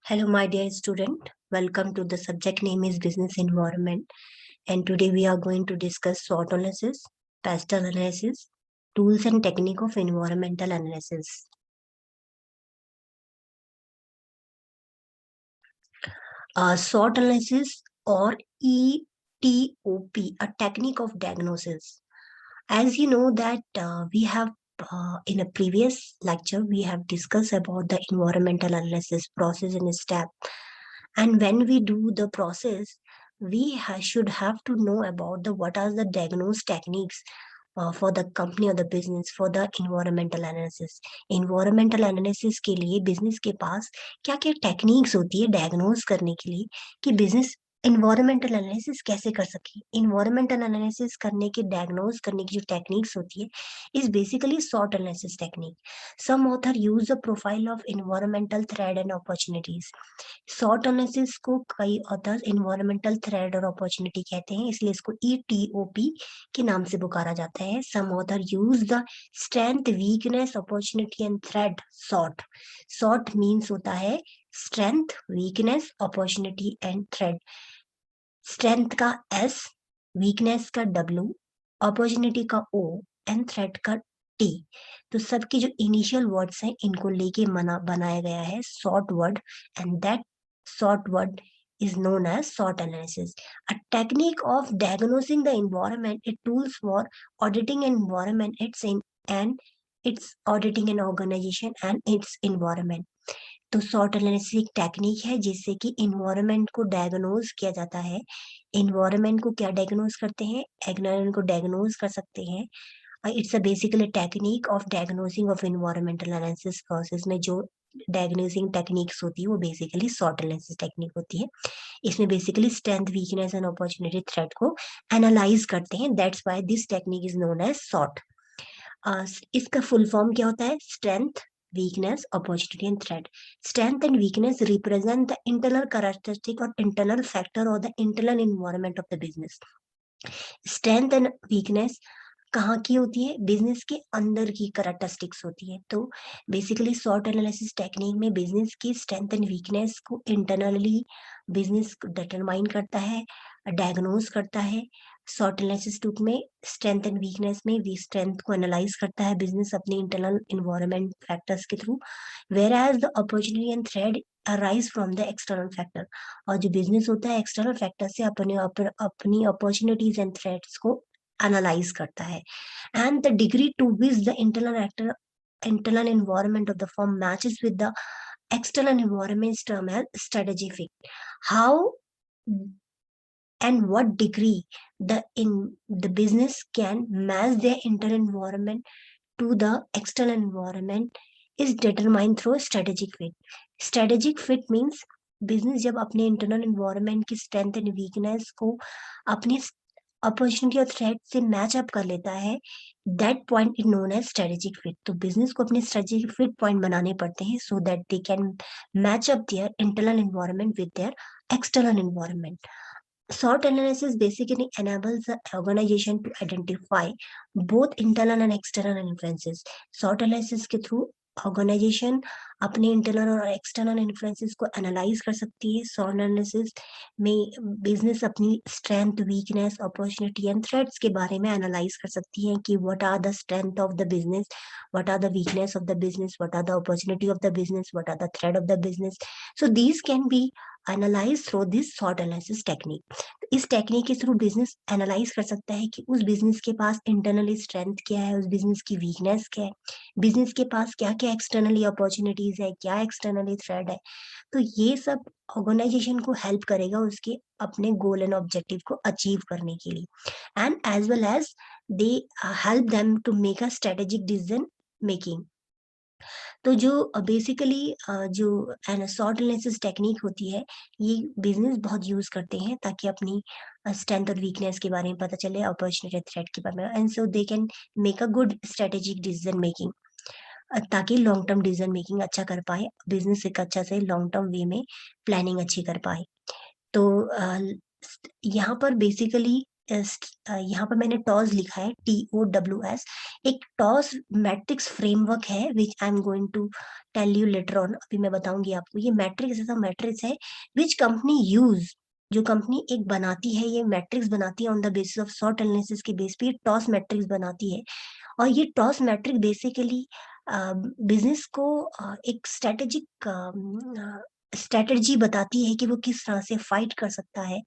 Hello, my dear student. Welcome to the subject name is Business Environment. And today we are going to discuss SWOT analysis, pastel analysis, tools and technique of environmental analysis. SWOT analysis or ETOP, a technique of diagnosis. As you know that we have in a previous lecture, we have discussed about the environmental analysis process and step. And when we do the process, we should have to know about the what are the diagnose techniques for the company or the business for the environmental analysis. Environmental analysis के लिए business के पास क्या क्या techniques होती है diagnose करने के लिए कि business इन्वायरमेंटल एनालिसिस कैसे कर सके. इन्वायरमेंटल एनालिसिस करने की डायग्नोज करने की जो टेक्निक्स होती है is basically SWOT analysis technique. Some author use the profile of environmental threat and opportunities. SWOT analysis को कई ऑथर्स इन्वायरमेंटल थ्रेड और अपॉर्चुनिटी कहते हैं, इसलिए इसको ईटीओपी के नाम से पुकारा जाता है. Some author use the strength, weakness, opportunity and threat. SWOT SWOT means होता है strength, weakness, opportunity and threat. Strength का एस, वीकनेस का डब्ल्यू, अपॉर्चुनिटी का ओ एंड थ्रेड का टी. तो सबके जो इनिशियल वर्ड्स हैं इनको लेके बनाया गया है sort word, and that sort word is known as SWOT analysis. A technique of diagnosing the environment, it tools for auditing an environment, its auditing an organization and its environment. तो sort analysis एक technique है जिससे कि environment को diagnose किया जाता है. Environment को क्या डायग्नोज करते हैं, एनवायरमेंट को डायग्नोज कर सकते हैं. It's a basically technique of diagnosing of environmental analysis process में जो डायग्नोसिंग टेक्निक्स होती है वो बेसिकली सॉर्ट एनालिसिस टेक्निक होती है. इसमें basically strength, weakness and opportunity threat को एनालाइज करते हैं. That's why this technique is known as SWOT. इसका फुल फॉर्म क्या होता है, strength, weakness, opportunity and threat. Strength and weakness represent the internal characteristic or internal factor or the internal environment of the business. Strength and weakness कहाँ की होती है, business के अंदर की करैक्टरिस्टिक्स होती है. तो बेसिकली सॉर्ट एनालिसिस टेक्निक में बिजनेस की स्ट्रेंथ एंड वीकनेस को इंटरनली बिजनेस डिटरमाइन करता है, डायग्नोज करता है. सॉर्ट एनालिसिस टूक में स्ट्रेंथ एंड वीकनेस में वी स्ट्रेंथ को एनालाइज करता है बिजनेस अपने इंटरनल इन्वायरमेंट फैक्टर्स के through, whereas the opportunity and threat arise from the external factor. और जो बिजनेस होता है एक्सटर्नल फैक्टर से अपनी अपॉर्चुनिटीज एंड थ्रेड्स को एनालाइज करता है. And the degree to which the internal environment of the firm matches with the external environment is termed as strategic fit. How and what degree the business can match their internal environment to the external environment is determined through strategic fit. Strategic fit means business जब अपने internal environment की strength and weakness को अपने opportunity और threat से match up कर लेता है, that point is known as strategic fit. तो बिजनेस को अपने स्ट्रेटेजिक फिट पॉइंट बनाने पड़ते हैं so that they can match up their internal environment with their external environment. SWOT analysis basically enables the organization to identify both internal and external influences. SWOT analysis के through organisation अपने internal और external influences को analyse कर सकती है. SWOT analysis में business अपनी strength, weakness, opportunity and threats के बारे में एनालाइज कर सकती है कि what are the strength of the business, what are the weakness of the business, what are the opportunity of the business, what are the threat of the business. So these can be analyse through this sort analysis technique. इस technique के through business analyse कर सकता है कि उस business के पास internally strength क्या है, उस बिजनेस की वीकनेस क्या है, बिजनेस के पास क्या क्या एक्सटर्नली अपॉर्चुनिटीज है, क्या एक्सटर्नली थ्रेड है. तो ये सब ऑर्गेनाइजेशन को हेल्प करेगा उसके अपने गोल एंड ऑब्जेक्टिव को अचीव करने के लिए, and as well as they help them to make a strategic decision making. तो जो बेसिकली जो सॉर्ट एनालिसिस टेक्निक होती है ये बिजनेस बहुत यूज करते हैं ताकि अपनी स्ट्रेंथ और वीकनेस के बारे में पता चले, अपॉर्चुनिटी थ्रेट के बारे में, and so they can make a good strategic decision making, ताकि लॉन्ग टर्म डिसीजन मेकिंग अच्छा कर पाए, बिजनेस एक अच्छा से लॉन्ग टर्म वे में प्लानिंग अच्छी कर पाए. तो यहाँ पर बेसिकली यहाँ पर मैंने टॉस लिखा है, TOWS। एक टॉस मैट्रिक्स फ्रेमवर्क है which I am going to tell you later on, अभी मैं बताऊंगी आपको। ये मैट्रिक्स ऐसा मैट्रिक्स है विच कंपनी यूज, जो कंपनी एक बनाती है, ये मैट्रिक्स बनाती है on the basis of SWOT analysis के बेस पे, ये टॉस मैट्रिक्स बनाती है। और ये टॉस मैट्रिक बेसिकली बिजनेस को एक स्ट्रेटेजी बताती है कि वो किस तरह से फाइट कर सकता है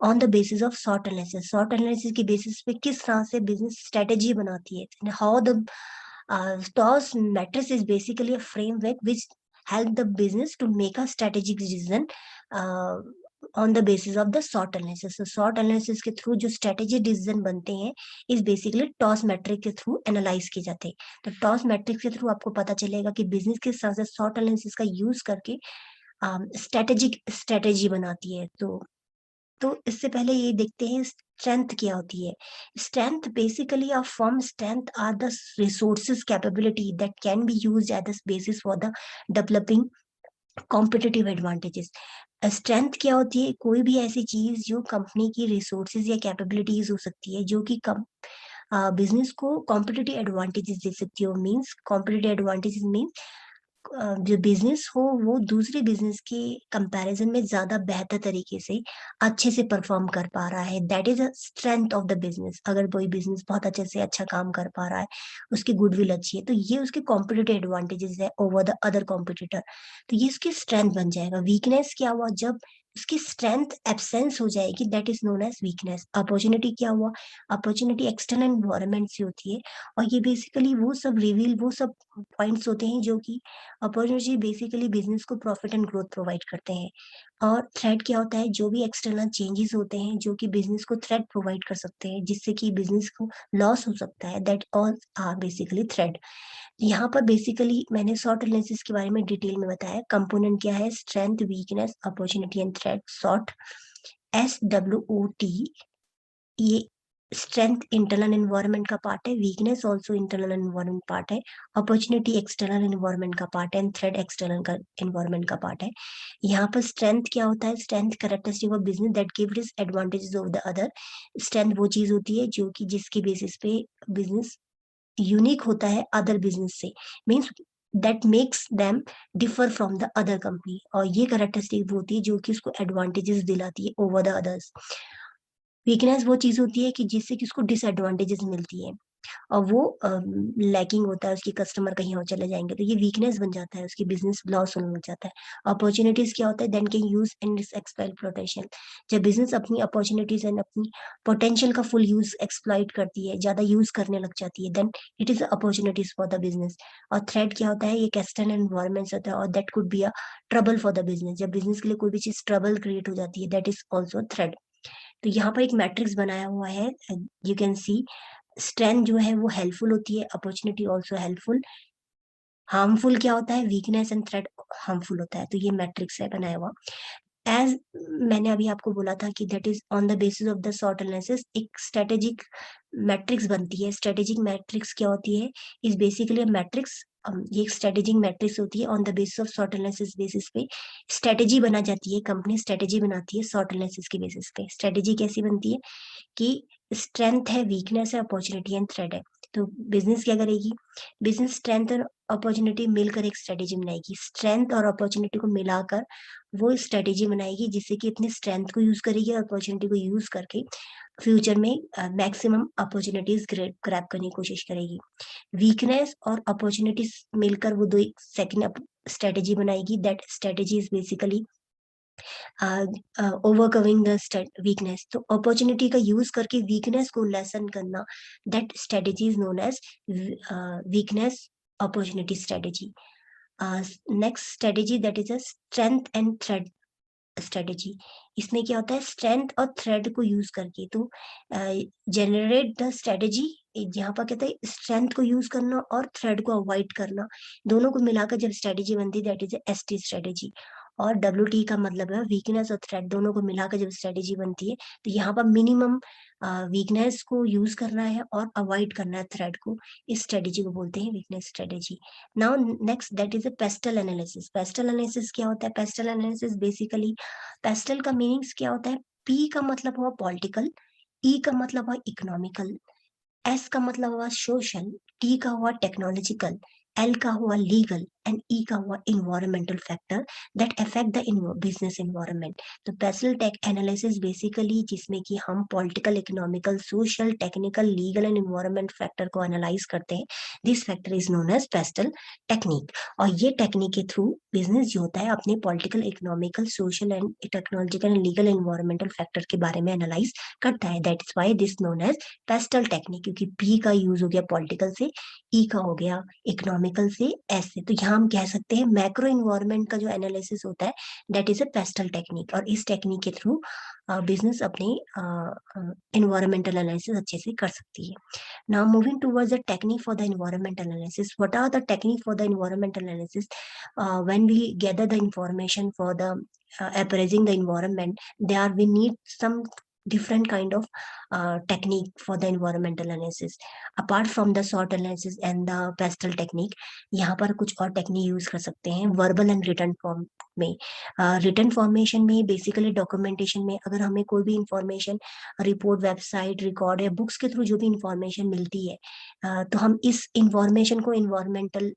on the basis of SWOT analysis. Sort analysis के बेसिस पे किस तरह से बिजनेस स्ट्रेटेजी बनाती है। How the toss matrix is basically a framework which help the business to make a strategic decision uh, on the basis of the SWOT analysis. So SWOT analysis के through जो strategy decision बनते हैं इस basically toss matric के through analyse किए जाते हैं। तो टॉस मैट्रिक के थ्रू आपको पता चलेगा कि बिजनेस किस तरह से SWOT एनालिसिस का यूज करके स्ट्रेटेजिक स्ट्रेटेजी बनाती है। तो इससे पहले ये देखते हैं स्ट्रेंथ क्या होती है। Strength basically a firm strength are the resources capability that can be used as the basis for the developing competitive advantages. Strength क्या होती है? कोई भी ऐसी चीज जो कंपनी की रिसोर्सेज या कैपेबिलिटीज हो सकती है जो कि कम बिजनेस को कॉम्पिटिटिव एडवांटेजेस दे सकती हो। मींस कॉम्पिटिटिव एडवांटेजेस मींस जो बिजनेस हो वो दूसरे बिजनेस के कंपैरिजन में ज्यादा बेहतर तरीके से अच्छे से परफॉर्म कर पा रहा है। That is a strength of the business. अगर कोई बिजनेस बहुत अच्छे से अच्छा काम कर पा रहा है, उसकी गुडविल अच्छी है, तो ये उसके कॉम्पिटिटिव एडवांटेजेस है ओवर द अदर कॉम्पिटिटर। तो ये उसकी स्ट्रेंथ बन जाएगा। वीकनेस क्या हुआ? जब उसकी स्ट्रेंथ एब्सेंस हो जाएगी, that is known as weakness. Opportunity क्या हुआ? अपॉर्चुनिटी एक्सटर्नल एनवायरनमेंट से होती है, और ये बेसिकली वो सब पॉइंट्स होते हैं जो कि अपॉर्चुनिटी बेसिकली बिजनेस को प्रॉफिट एंड ग्रोथ प्रोवाइड करते हैं। और थ्रेट क्या होता है? जो भी एक्सटर्नल चेंजेस होते हैं जो कि बिजनेस को थ्रेट प्रोवाइड कर सकते हैं, जिससे कि बिजनेस को लॉस हो सकता है, that all are basically threat. यहाँ पर बेसिकली मैंने सॉर्ट एनालिसिस के बारे में डिटेल में बताया। कंपोनेंट क्या है? Strength, weakness, opportunity and threat. Sort, SWOT, ये स्ट्रेंथ इंटरनल एनवायरनमेंट का पार्ट है, weakness also internal environment part है, अपॉर्चुनिटी एक्सटर्नल एनवायरनमेंट का पार्ट है, एंड थ्रेट एक्सटर्नल का एनवायरनमेंट का पार्ट है। यहाँ पर स्ट्रेंथ क्या होता है? Strength characteristic of business that give it advantages of the other. Strength वो चीज होती है जो कि जिसके बेसिस पे बिजनेस यूनिक होता है अदर बिजनेस से। Means that makes them differ from the other company. और ये कैरेक्टरिस्टिक वो होती है जो कि उसको एडवांटेजेस दिलाती है ओवर द अदर्स। वीकनेस वो चीज होती है कि जिससे कि उसको डिसएडवांटेजेस मिलती है, और वो लैकिंग होता है, उसकी कस्टमर कहीं और चले जाएंगे, तो ये वीकनेस बन जाता है, उसकी बिजनेस लॉस होने लग जाता है। अपॉर्चुनिटीज क्या होता है? Then can use and exploit potential. जब बिजनेस अपनी अपॉर्चुनिटीज एंड अपनी पोटेंशियल का फुल यूज एक्सप्लॉइट करती है, ज्यादा यूज करने लग जाती है, then it is opportunities for the business. और थ्रेट क्या होता है? ये एक्सटर्नल एनवायरमेंट होता है, और that could be a trouble for the business. जब बिजनेस के लिए कोई भी चीज ट्रबल क्रिएट हो जाती है, दैट इज ऑल्सो थ्रेट। तो यहाँ पर एक मैट्रिक्स बनाया हुआ है, यू कैन सी। स्ट्रेंथ जो है वो हेल्पफुल होती है, अपॉर्चुनिटी ऑल्सो हेल्पफुल। हार्मफुल क्या होता है? वीकनेस एंड थ्रेट हार्मफुल होता है। तो ये मैट्रिक्स है बनाया हुआ। एज मैंने अभी आपको बोला था कि that is on the basis of the sort analysis एक स्ट्रेटेजिक मैट्रिक्स बनती है। स्ट्रेटेजिक मैट्रिक्स क्या होती है? इज बेसिकली मैट्रिक्स, ये एक स्ट्रेटेजिक मैट्रिक्स होती है। On the basis of SWOT analysis basis पे स्ट्रेटेजी बना जाती है, कंपनी स्ट्रेटेजी बनाती है सॉर्ट एनालिसिस के बेसिस पे। स्ट्रेटेजी कैसी बनती है कि स्ट्रेंथ है, वीकनेस है, अपॉर्चुनिटी एंड थ्रेट है। तो बिजनेस क्या करेगी? बिजनेस स्ट्रेंथ और अपॉर्चुनिटी मिलकर एक स्ट्रेटेजी बनाएगी। स्ट्रेंथ और अपॉर्चुनिटी को मिलाकर वो स्ट्रेटेजी बनाएगी, जिससे कि अपनी स्ट्रेंथ को यूज करेगी और अपॉर्चुनिटी को यूज करके फ्यूचर में मैक्सिमम अपॉर्चुनिटीज ग्रैब करने की कोशिश करेगी। वीकनेस और अपॉर्चुनिटीज मिलकर वो दो एक सेकंड स्ट्रेटेजी बनाएगी। That strategy is basically overcoming the weakness. तो अपॉर्चुनिटी का यूज करके वीकनेस को लेसन करना, that strategy is known as weakness opportunity strategy. Next strategy that is a strength and threat strategy. इसमें क्या होता है? स्ट्रेंथ और थ्रेड को यूज करके तो जनरेट द स्ट्रेटेजी। यहाँ पर कहते हैं स्ट्रेंथ को यूज करना और थ्रेड को अवॉइड करना, दोनों को मिलाकर जब स्ट्रेटेजी बनती है, दैट इज ST स्ट्रेटेजी। और WT का मतलब है वीकनेस और थ्रेड दोनों को मिलाकर जब स्ट्रेटेजी बनती है, तो यहाँ पर मिनिमम वीकनेस को यूज करना है और अवॉइड करना है थ्रेड को। इस स्ट्रेटेजी को बोलते हैं weakness strategy. Now next that is a pastel analysis. Pastel analysis क्या होता है? पेस्टल एनालिसिस बेसिकली, पेस्टल का मीनिंग्स क्या होता है? P का मतलब हुआ पॉलिटिकल, ई का मतलब हुआ इकोनॉमिकल, एस का मतलब हुआ सोशल, टी का हुआ टेक्नोलॉजिकल, एल का हुआ लीगल एंड ई का हुआ environmental factor that affect the business environment. तो पेस्टल टेक एनालिसिस बेसिकली जिसमें कि हम political, economical, social, technical, legal and environment factor को एनालाइज करते हैं। This factor is known as PESTEL technique. और ये टेक्निक के थ्रू बिजनेस जो होता है अपने political, economical, social and technological and legal environmental factor के बारे में एनालाइज करता है। That is why this known as PESTEL technique, क्योंकि पी का यूज हो गया पॉलिटिकल से, ई का हो गया इकोनॉमिकल से, एस से। तो यहाँ हम कह सकते हैं मैक्रो इन्वायरमेंट का जो एनालिसिस होता है that is a PESTEL technique. और इस टेक्निक के थ्रू बिजनेस अपनी इन्वायरमेंटल एनालिसिस अच्छे से कर सकती है। Now moving towards the technique for the environmental analysis, what are the technique for the environmental analysis? When we gather the information for the appraising the environment, there we need some different kind of technique for the environmental analysis. Apart from the SWOT analysis and the PESTEL technique, यहाँ पर कुछ और technique use कर सकते हैं verbal and return form में। Return formation में basically documentation में अगर हमें कोई भी इंफॉर्मेशन, रिपोर्ट, वेबसाइट, रिकॉर्ड या बुक्स के थ्रू जो भी इंफॉर्मेशन मिलती है, तो हम इस इंफॉर्मेशन को इन्वायरमेंटल,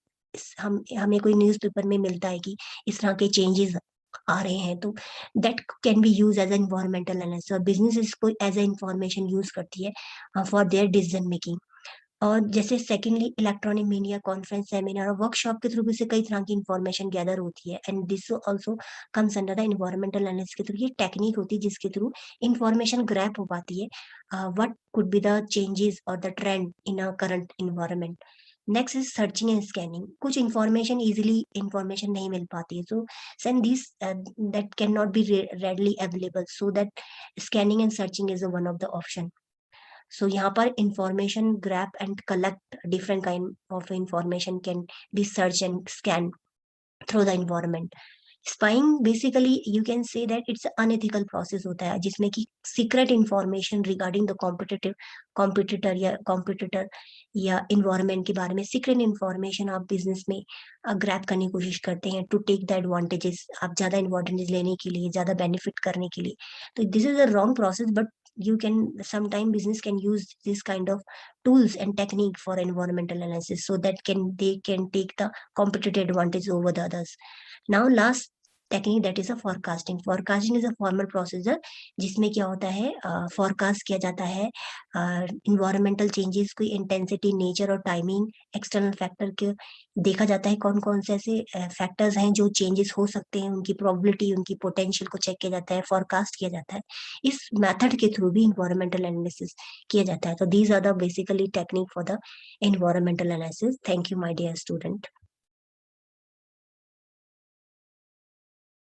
हमें कोई न्यूज़पेपर में मिलता है कि इस तरह के चेंजेस आ रहे हैं, तो that can be use as environmental analysis. और बिजनेस इसको एज ए इंफॉर्मेशन यूज करती है फॉर देयर डिसीजन मेकिंग। और जैसे secondly electronic media, conference, seminar और वर्कशॉप के थ्रू भी से कई तरह की इंफॉर्मेशन गैदर होती है, and this also comes under the environmental analysis के थ्रू। ये टेक्निक होती है जिसके थ्रू इंफॉर्मेशन ग्रैप हो पाती है what could be the changes और the trend in a current environment. Next is searching and scanning. कुछ इंफॉर्मेशन इजीली इंफॉर्मेशन नहीं मिल पाती है, so send this that can not be readily available, so that scanning and searching is one of the option. So यहाँ पर information grab and collect different kind of information can be searched and scanned through the environment. Spying basically you can say that it's an unethical process होता है जिसमें कि secret information regarding the competitor या environment के बारे में secret information आप business में grab करने की कोशिश करते हैं to take the advantages, आप ज्यादा advantages लेने के लिए, ज्यादा benefit करने के लिए। तो this is a wrong process, but you can sometime business can use this kind of tools and technique for environmental analysis so that they can take the competitive advantage over the others. Now last technique that is a forecasting. Forecasting is a formal procedure जिसमें क्या होता है, forecast किया जाता है environmental changes की intensity, nature और timing, external factor के देखा जाता है कौन कौन से ऐसे फैक्टर्स हैं जो चेंजेस हो सकते हैं, उनकी प्रोबेबिलिटी, उनकी पोटेंशियल को चेक किया जाता है, फॉरकास्ट किया जाता है। इस मेथड के थ्रू भी इन्वायरमेंटल एनालिसिस किया जाता है। तो these are the basically technique for the environmental analysis. Thank you my dear student.